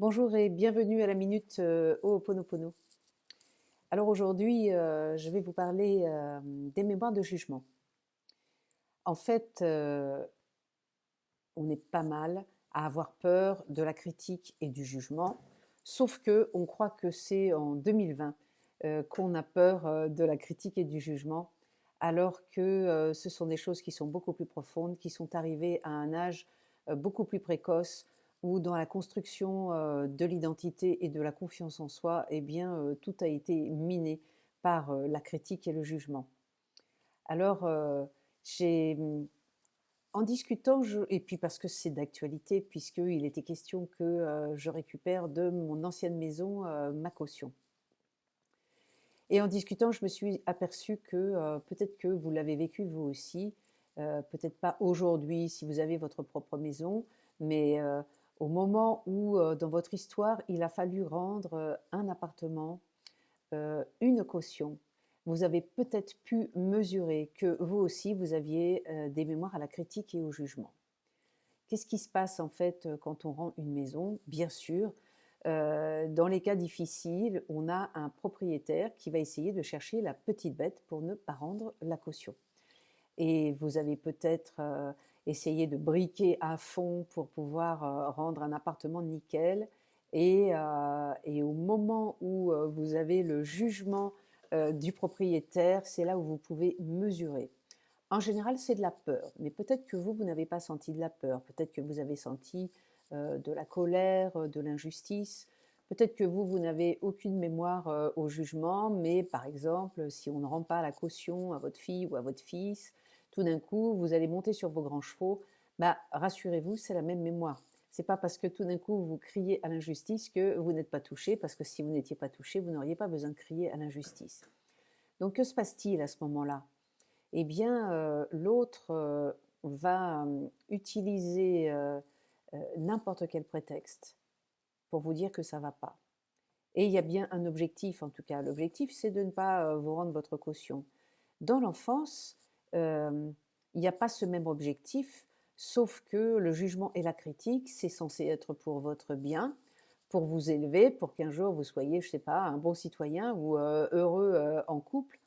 Bonjour et bienvenue à la Minute Ho'oponopono. Alors aujourd'hui, je vais vous parler des mémoires de jugement. En fait, on est pas mal à avoir peur de la critique et du jugement, sauf que on croit que c'est en 2020 qu'on a peur de la critique et du jugement, alors que ce sont des choses qui sont beaucoup plus profondes, qui sont arrivées à un âge beaucoup plus précoce, où dans la construction de l'identité et de la confiance en soi, eh bien, tout a été miné par la critique et le jugement. Alors, j'ai en discutant, et puis parce que c'est d'actualité, puisqu'il était question que je récupère de mon ancienne maison ma caution. Et en discutant, je me suis aperçue que peut-être que vous l'avez vécu vous aussi, peut-être pas aujourd'hui si vous avez votre propre maison, mais au moment où dans votre histoire, il a fallu rendre un appartement, une caution, vous avez peut-être pu mesurer que vous aussi, vous aviez des mémoires à la critique et au jugement. Qu'est-ce qui se passe en fait quand on rend une maison? Bien sûr, dans les cas difficiles, on a un propriétaire qui va essayer de chercher la petite bête pour ne pas rendre la caution. Et vous avez peut-être essayé de briquer à fond pour pouvoir rendre un appartement nickel. Et au moment où vous avez le jugement du propriétaire, c'est là où vous pouvez mesurer. En général, c'est de la peur, mais peut-être que vous n'avez pas senti de la peur, peut-être que vous avez senti de la colère, de l'injustice, peut-être que vous n'avez aucune mémoire au jugement, mais par exemple, si on ne rend pas la caution à votre fille ou à votre fils, tout d'un coup, vous allez monter sur vos grands chevaux, bah, rassurez-vous, c'est la même mémoire. C'est pas parce que tout d'un coup vous criez à l'injustice que vous n'êtes pas touché, parce que si vous n'étiez pas touché, vous n'auriez pas besoin de crier à l'injustice. Donc que se passe-t-il à ce moment-là? Eh bien, l'autre va utiliser n'importe quel prétexte pour vous dire que ça ne va pas. Et il y a bien un objectif, en tout cas. L'objectif, c'est de ne pas vous rendre votre caution. Dans l'enfance, il n'y a pas ce même objectif, sauf que le jugement et la critique, c'est censé être pour votre bien, pour vous élever, pour qu'un jour vous soyez, je ne sais pas, un bon citoyen ou heureux en couple.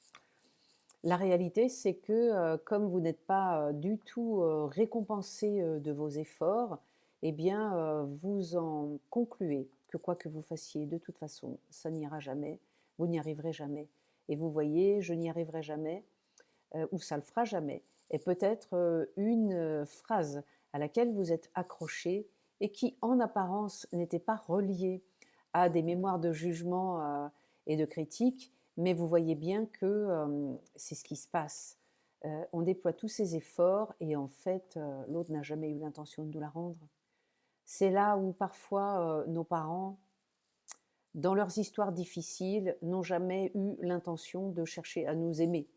La réalité, c'est que comme vous n'êtes pas du tout récompensé de vos efforts, eh bien, vous en concluez que quoi que vous fassiez, de toute façon, ça n'ira jamais, vous n'y arriverez jamais. Et vous voyez, je n'y arriverai jamais, ou ça le fera jamais, est peut-être une phrase à laquelle vous êtes accroché et qui, en apparence, n'était pas reliée à des mémoires de jugement et de critique, mais vous voyez bien que c'est ce qui se passe. On déploie tous ces efforts et en fait, l'autre n'a jamais eu l'intention de nous la rendre. C'est là où parfois nos parents, dans leurs histoires difficiles, n'ont jamais eu l'intention de chercher à nous aimer.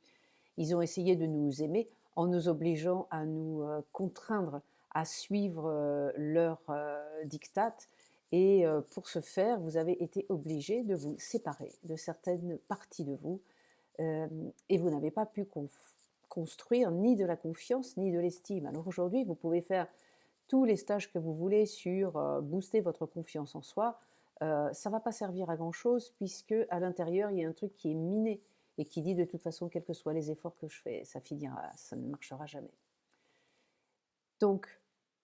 Ils ont essayé de nous aimer en nous obligeant à nous contraindre à suivre leurs diktats. Et pour ce faire, vous avez été obligé de vous séparer de certaines parties de vous. euh, et vous n'avez pas pu construire ni de la confiance ni de l'estime. Alors aujourd'hui, vous pouvez faire tous les stages que vous voulez sur booster votre confiance en soi. Ça ne va pas servir à grand chose puisque à l'intérieur il y a un truc qui est miné et qui dit de toute façon quels que soient les efforts que je fais, ça finira, ça ne marchera jamais. Donc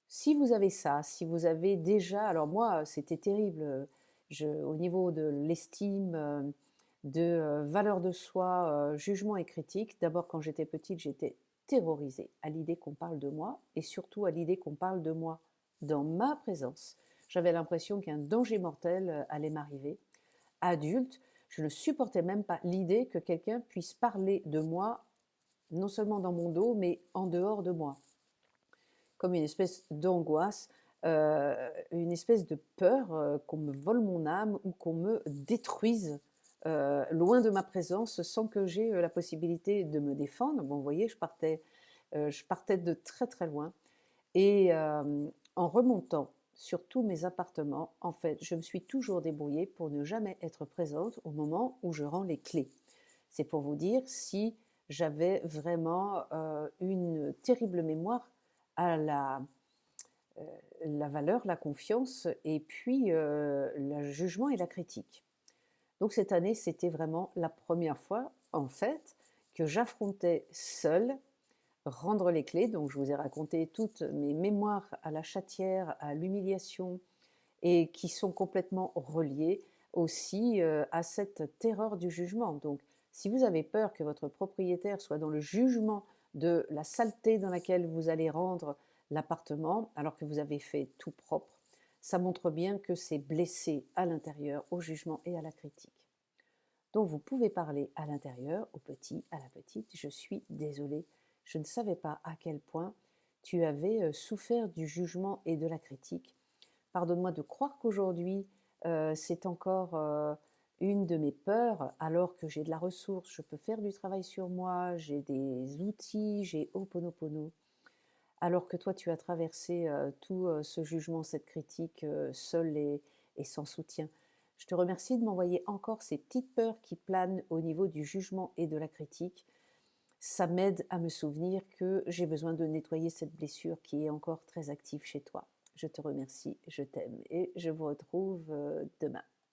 si vous avez ça, si vous avez déjà, alors moi c'était terrible, au niveau de l'estime, de valeur de soi, jugement et critique. D'abord quand j'étais petite, j'étais terrorisée à l'idée qu'on parle de moi et surtout à l'idée qu'on parle de moi dans ma présence. J'avais l'impression qu'un danger mortel allait m'arriver. Adulte, je ne supportais même pas l'idée que quelqu'un puisse parler de moi, non seulement dans mon dos, mais en dehors de moi. Comme une espèce d'angoisse, une espèce de peur qu'on me vole mon âme ou qu'on me détruise loin de ma présence sans que j'aie la possibilité de me défendre. Bon, vous voyez, je partais de très très loin. Et en remontant sur tous mes appartements, en fait, je me suis toujours débrouillée pour ne jamais être présente au moment où je rends les clés. C'est pour vous dire si j'avais vraiment une terrible mémoire à la, la valeur, la confiance et puis le jugement et la critique. Donc cette année, c'était vraiment la première fois, en fait, que j'affrontais seule rendre les clés. Donc je vous ai raconté toutes mes mémoires à la chatière, à l'humiliation, et qui sont complètement reliées aussi à cette terreur du jugement. Donc si vous avez peur que votre propriétaire soit dans le jugement de la saleté dans laquelle vous allez rendre l'appartement, alors que vous avez fait tout propre, ça montre bien que c'est blessé à l'intérieur, au jugement et à la critique. Donc vous pouvez parler à l'intérieur, au petit, à la petite, je suis désolée, je ne savais pas à quel point tu avais souffert du jugement et de la critique. Pardonne-moi de croire qu'aujourd'hui, c'est encore une de mes peurs, alors que j'ai de la ressource, je peux faire du travail sur moi, j'ai des outils, j'ai Ho'oponopono, alors que toi, tu as traversé tout ce jugement, cette critique, seul et sans soutien. Je te remercie de m'envoyer encore ces petites peurs qui planent au niveau du jugement et de la critique. Ça m'aide à me souvenir que j'ai besoin de nettoyer cette blessure qui est encore très active chez toi. Je te remercie, je t'aime et je vous retrouve demain.